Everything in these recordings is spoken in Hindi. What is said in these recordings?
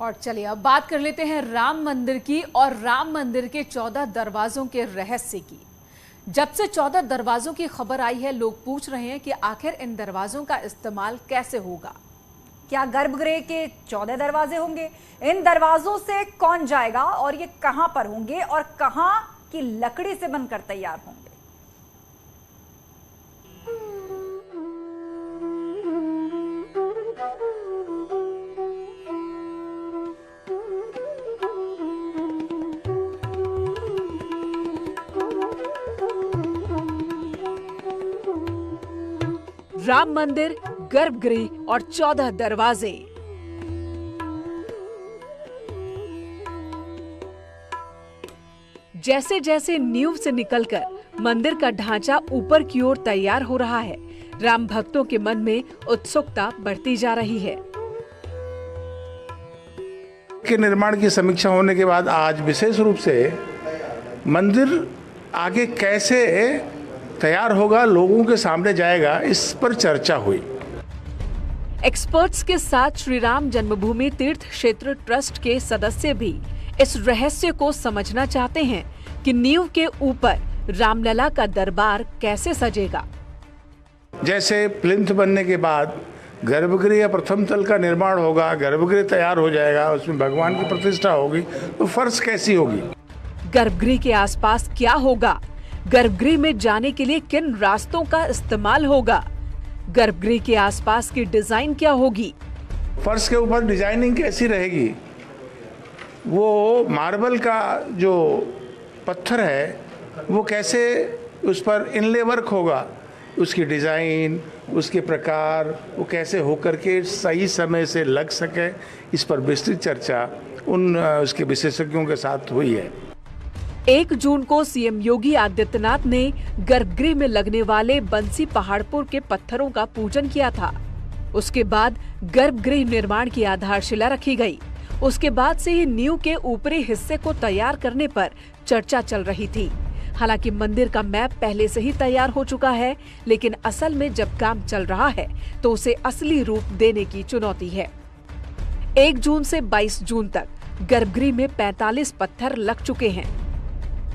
और चलिए अब बात कर लेते हैं राम मंदिर की और राम मंदिर के 14 दरवाजों के रहस्य की। जब से 14 दरवाजों की खबर आई है, लोग पूछ रहे हैं कि आखिर इन दरवाजों का इस्तेमाल कैसे होगा। क्या गर्भगृह के 14 दरवाजे होंगे? इन दरवाजों से कौन जाएगा और ये कहां पर होंगे और कहां की लकड़ी से बनकर तैयार होंगे? राम मंदिर, गर्भगृह और 14 दरवाजे। जैसे जैसे नींव से निकलकर मंदिर का ढांचा ऊपर की ओर तैयार हो रहा है, राम भक्तों के मन में उत्सुकता बढ़ती जा रही है। के निर्माण की समीक्षा होने के बाद आज विशेष रूप से मंदिर आगे कैसे तैयार होगा, लोगों के सामने जाएगा, इस पर चर्चा हुई। एक्सपर्ट्स के साथ श्री राम जन्मभूमि तीर्थ क्षेत्र ट्रस्ट के सदस्य भी इस रहस्य को समझना चाहते हैं कि नींव के ऊपर रामलला का दरबार कैसे सजेगा। जैसे प्लिंथ बनने के बाद गर्भगृह या प्रथम तल का निर्माण होगा, गर्भगृह तैयार हो जाएगा, उसमें भगवान की प्रतिष्ठा होगी, तो फर्श कैसी होगी? गर्भगृह के आसपास क्या होगा? गर्भगृह में जाने के लिए किन रास्तों का इस्तेमाल होगा? गर्भगृह के आसपास की डिजाइन क्या होगी? फर्श के ऊपर डिजाइनिंग कैसी रहेगी? वो मार्बल का जो पत्थर है वो कैसे उस पर इनले वर्क होगा, उसकी डिजाइन, उसके प्रकार, वो कैसे होकर के सही समय से लग सके, इस पर विस्तृत चर्चा उसके विशेषज्ञों के साथ हुई है। 1 जून को सीएम योगी आदित्यनाथ ने गर्भगृह में लगने वाले बंसी पहाड़पुर के पत्थरों का पूजन किया था। उसके बाद गर्भगृह निर्माण की आधारशिला रखी गई। उसके बाद से ही नींव के ऊपरी हिस्से को तैयार करने पर चर्चा चल रही थी। हालांकि मंदिर का मैप पहले से ही तैयार हो चुका है, लेकिन असल में जब काम चल रहा है तो उसे असली रूप देने की चुनौती है। 1 जून से 22 जून तक गर्भगृह में 45 पत्थर लग चुके हैं।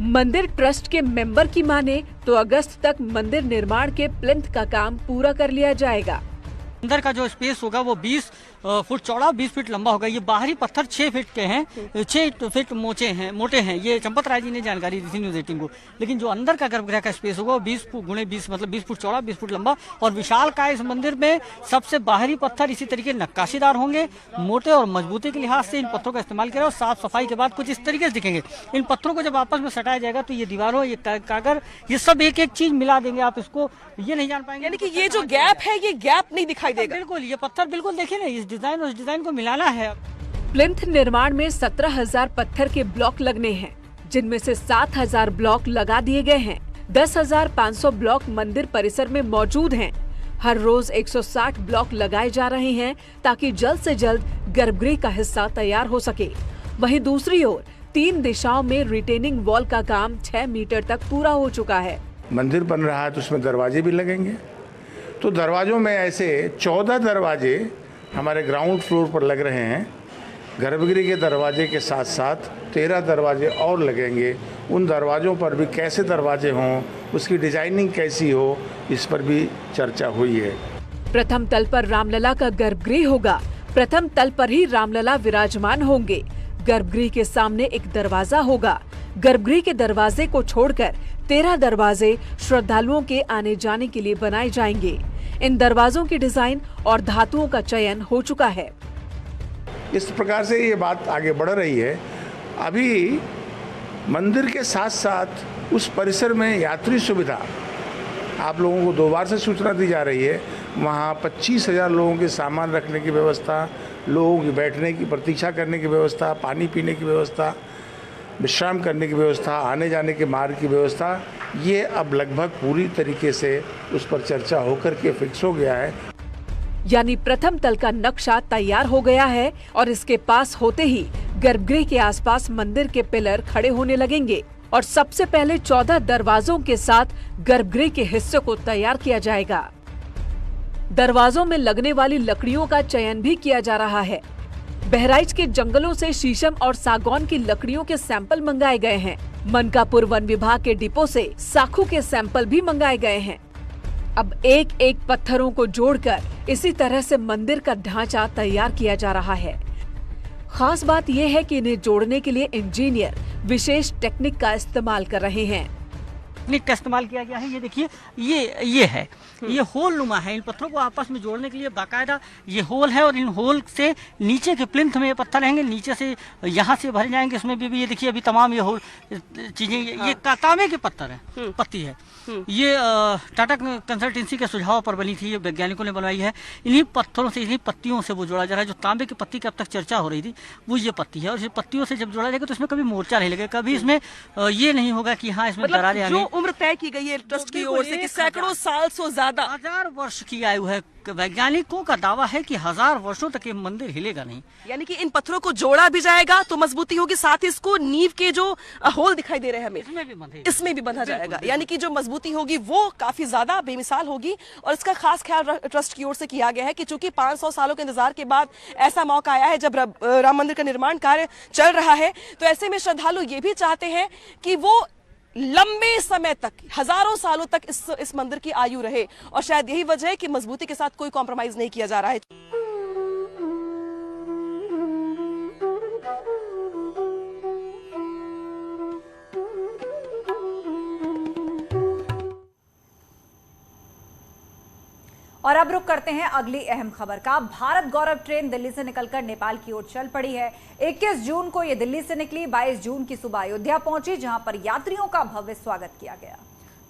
मंदिर ट्रस्ट के मेंबर की माने तो अगस्त तक मंदिर निर्माण के प्लिंथ का काम पूरा कर लिया जाएगा। अंदर का जो स्पेस होगा वो 20 फुट चौड़ा, 20 फीट लंबा होगा। ये बाहरी पत्थर 6 फीट के हैं, 6 फीट मोटे हैं। ये चंपत राय जी ने जानकारी दी थी न्यूज 18 को। लेकिन जो अंदर का गर्भगृह का स्पेस होगा वो 20 गुणे 20 मतलब 20 फुट चौड़ा, 20 फुट लंबा और विशाल का। इस मंदिर में सबसे बाहरी पत्थर इसी तरीके नक्काशीदार होंगे। मोटे और मजबूती के लिहाज से इन पत्थरों का इस्तेमाल करें और साफ सफाई के बाद कुछ इस तरीके से दिखेंगे। इन पत्थरों को जब आपस में सटाया जाएगा तो ये दीवारों, ये कागर, ये सब एक एक चीज मिला देंगे। आप इसको ये नहीं जान पाएंगे, यानी कि ये जो गैप है ये गैप नहीं दिखाई देगा। बिल्कुल, ये पत्थर बिल्कुल देखिए ना, इस डिजाइन और इस डिजाइन को मिलाना है। प्लिंथ निर्माण में 17,000 पत्थर के ब्लॉक लगने हैं, जिनमें से 7,000 ब्लॉक लगा दिए गए हैं। 10,500 ब्लॉक मंदिर परिसर में मौजूद हैं। हर रोज 160 ब्लॉक लगाए जा रहे हैं ताकि जल्द से जल्द गर्भगृह का हिस्सा तैयार हो सके। वहीं दूसरी ओर 3 दिशाओं में रिटेनिंग वॉल का काम 6 मीटर तक पूरा हो चुका है। मंदिर बन रहा है तो उसमें दरवाजे भी लगेंगे, तो दरवाजों में ऐसे 14 दरवाजे हमारे ग्राउंड फ्लोर पर लग रहे हैं। गर्भगृह के दरवाजे के साथ साथ 13 दरवाजे और लगेंगे। उन दरवाजों पर भी कैसे दरवाजे हों, उसकी डिजाइनिंग कैसी हो, इस पर भी चर्चा हुई है। प्रथम तल पर रामलला का गर्भगृह होगा। प्रथम तल पर ही रामलला विराजमान होंगे। गर्भगृह के सामने एक दरवाजा होगा। गर्भगृह के दरवाजे को छोड़कर 13 दरवाजे श्रद्धालुओं के आने जाने के लिए बनाए जाएंगे। इन दरवाजों की डिजाइन और धातुओं का चयन हो चुका है। इस प्रकार से ये बात आगे बढ़ रही है। अभी मंदिर के साथ साथ उस परिसर में यात्री सुविधा, आप लोगों को 2 बार से सूचना दी जा रही है, वहाँ 25,000 लोगों के सामान रखने की व्यवस्था, लोगों की बैठने की, प्रतीक्षा करने की व्यवस्था, पानी पीने की व्यवस्था, विश्राम करने की व्यवस्था, आने जाने के मार्ग की व्यवस्था, ये अब लगभग पूरी तरीके से उस पर चर्चा होकर के फिक्स हो गया है। यानी प्रथम तल का नक्शा तैयार हो गया है और इसके पास होते ही गर्भगृह के आसपास मंदिर के पिलर खड़े होने लगेंगे और सबसे पहले 14 दरवाजों के साथ गर्भगृह के हिस्से को तैयार किया जाएगा। दरवाजों में लगने वाली लकड़ियों का चयन भी किया जा रहा है। बहराइच के जंगलों से शीशम और सागौन की लकड़ियों के सैंपल मंगाए गए हैं। मनकापुर वन विभाग के डिपो से साखू के सैंपल भी मंगाए गए हैं। अब एक एक पत्थरों को जोड़कर इसी तरह से मंदिर का ढांचा तैयार किया जा रहा है। खास बात यह है कि इन्हें जोड़ने के लिए इंजीनियर विशेष टेक्निक का इस्तेमाल कर रहे हैं। टेक्निक का इस्तेमाल किया गया है। ये देखिए, ये है, ये होल नुमा है। इन पत्थरों को आपस में जोड़ने के लिए बाकायदा ये होल है और इन होल से नीचे के प्लिंथ में ये पत्थर रहेंगे, नीचे से यहाँ से भरे जाएंगे। इसमें भी ये देखिए, अभी तमाम ये होल चीजें, ये तांबे के पत्थर है, पत्ती है। ये टाटा कंसल्टेंसी के सुझाव पर बनी थी, ये वैज्ञानिकों ने बनवाई है। इन्हीं पत्थरों से, इन्हीं पत्तियों से वो जोड़ा जा रहा है। जो तांबे की पत्ती की अब तक चर्चा हो रही थी, वो ये पत्ती है। और इस पत्तियों से जब जोड़ा जाएगा तो इसमें कभी मोर्चा नहीं लगेगा, कभी इसमें ये नहीं होगा कि हाँ इसमें दरारें आने। जो उम्र तय की गई है ट्रस्ट की ओर से कि सैकड़ों साल से ज्यादा, 1000 वर्ष की आयु है। वैज्ञानिकों का दावा है कि 1000 वर्षों तक ये मंदिर हिलेगा नहीं। यानी कि इन पत्थरों को जोड़ा भी जाएगा तो मजबूती होगी, साथ ही इसको नींव के जो होल दिखाई दे रहे हैं हमें, इसमें भी बंधा जाएगा। यानी कि जो मजबूती होगी वो काफी ज्यादा बेमिसाल होगी। और इसका खास ख्याल ट्रस्ट की ओर से किया गया है कि चूंकि 500 सालों के इंतजार के बाद ऐसा मौका आया है जब राम मंदिर का निर्माण कार्य चल रहा है, तो ऐसे में श्रद्धालु ये भी चाहते हैं कि वो लंबे समय तक, हजारों सालों तक इस मंदिर की आयु रहे। और शायद यही वजह है कि मजबूती के साथ कोई कॉम्प्रोमाइज नहीं किया जा रहा है। और अब रुक करते हैं अगली अहम खबर का। भारत गौरव ट्रेन दिल्ली से निकलकर नेपाल की ओर चल पड़ी है। 21 जून को ये दिल्ली से निकली, 22 जून की सुबह अयोध्या पहुंची, जहां पर यात्रियों का भव्य स्वागत किया गया।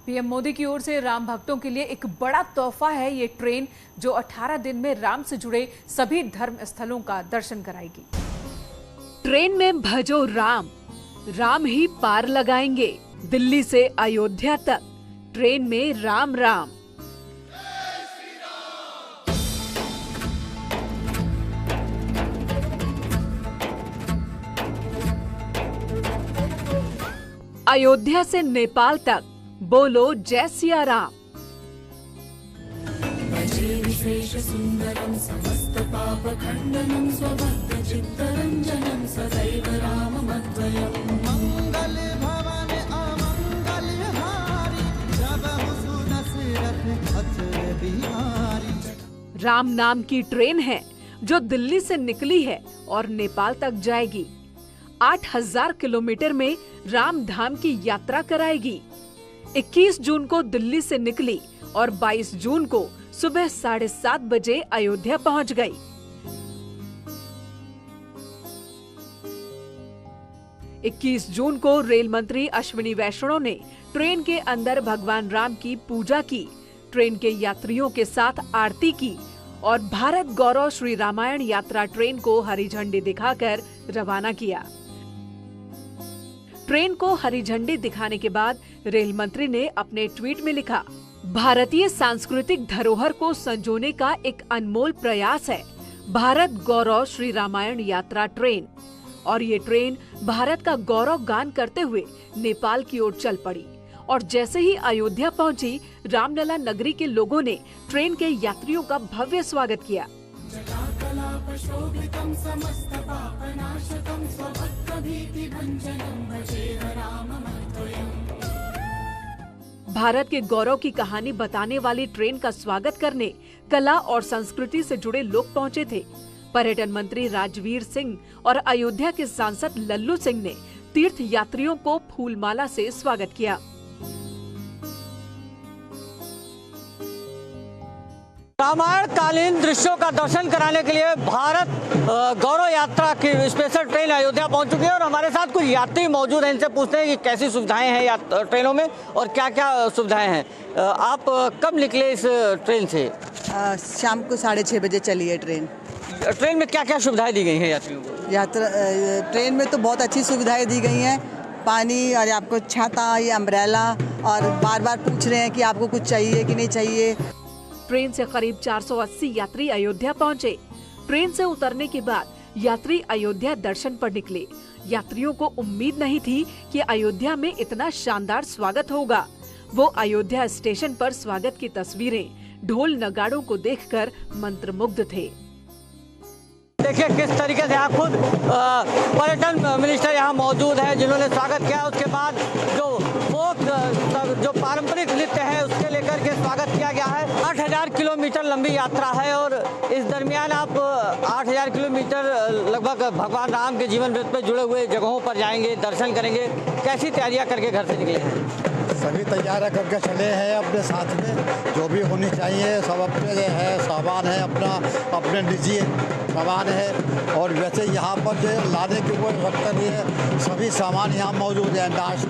पीएम मोदी की ओर से राम भक्तों के लिए एक बड़ा तोहफा है ये ट्रेन, जो 18 दिन में राम से जुड़े सभी धर्म स्थलों का दर्शन कराएगी। ट्रेन में भजो राम, राम ही पार लगाएंगे। दिल्ली से अयोध्या तक ट्रेन में राम राम। अयोध्या से नेपाल तक बोलो जय सिया राम। राम नाम की ट्रेन है जो दिल्ली से निकली है और नेपाल तक जाएगी। 8000 किलोमीटर में राम धाम की यात्रा कराएगी। 21 जून को दिल्ली से निकली और 22 जून को सुबह 7:30 बजे अयोध्या पहुंच गई। इक्कीस जून को रेल मंत्री अश्विनी वैष्णव ने ट्रेन के अंदर भगवान राम की पूजा की, ट्रेन के यात्रियों के साथ आरती की और भारत गौरव श्री रामायण यात्रा ट्रेन को हरी झंडी दिखाकर रवाना किया। ट्रेन को हरी झंडी दिखाने के बाद रेल मंत्री ने अपने ट्वीट में लिखा, भारतीय सांस्कृतिक धरोहर को संजोने का एक अनमोल प्रयास है भारत गौरव श्री रामायण यात्रा ट्रेन। और ये ट्रेन भारत का गौरव गान करते हुए नेपाल की ओर चल पड़ी और जैसे ही अयोध्या पहुंची, रामलला नगरी के लोगों ने ट्रेन के यात्रियों का भव्य स्वागत किया। भारत के गौरव की कहानी बताने वाली ट्रेन का स्वागत करने कला और संस्कृति से जुड़े लोग पहुंचे थे। पर्यटन मंत्री राजवीर सिंह और अयोध्या के सांसद लल्लू सिंह ने तीर्थ यात्रियों को फूलमाला से स्वागत किया। रामायण कालीन दृश्यों का दर्शन कराने के लिए भारत गौरव यात्रा की स्पेशल ट्रेन अयोध्या पहुंच चुकी है और हमारे साथ कुछ यात्री मौजूद हैं। इनसे पूछते हैं कि कैसी सुविधाएं हैं ट्रेनों में और क्या क्या सुविधाएं हैं। आप कब निकले इस ट्रेन से? शाम को 6:30 बजे चली है ट्रेन। ट्रेन में क्या क्या सुविधाएं दी गई हैं यात्रियों को? ट्रेन में तो बहुत अच्छी सुविधाएं दी गई हैं, पानी और आपको छाता या अम्ब्रेला, और बार बार पूछ रहे हैं कि आपको कुछ चाहिए कि नहीं चाहिए। ट्रेन से करीब 480 यात्री अयोध्या पहुंचे। ट्रेन से उतरने के बाद यात्री अयोध्या दर्शन पर निकले। यात्रियों को उम्मीद नहीं थी कि अयोध्या में इतना शानदार स्वागत होगा। वो अयोध्या स्टेशन पर स्वागत की तस्वीरें, ढोल नगाड़ों को देखकर मंत्रमुग्ध थे। देखिए किस तरीके से यहाँ खुद पर्यटन मिनिस्टर यहाँ मौजूद है, जिन्होंने स्वागत किया। उसके बाद जो पारंपरिक नृत्य है उसके लेकर के स्वागत किया गया है। 8000 किलोमीटर लंबी यात्रा है और इस दरमियान आप 8000 किलोमीटर लगभग भगवान राम के जीवन वृत्त में जुड़े हुए जगहों पर जाएंगे, दर्शन करेंगे। कैसी तैयारियां करके घर से निकले हैं? सभी तैयारियां करके चले हैं अपने साथ में, जो भी होनी चाहिए सब अपने है, सामान है अपने निजी सामान है। और वैसे यहाँ पर जो लाने की कोई वक्त नहीं है, सभी सामान यहाँ मौजूद है।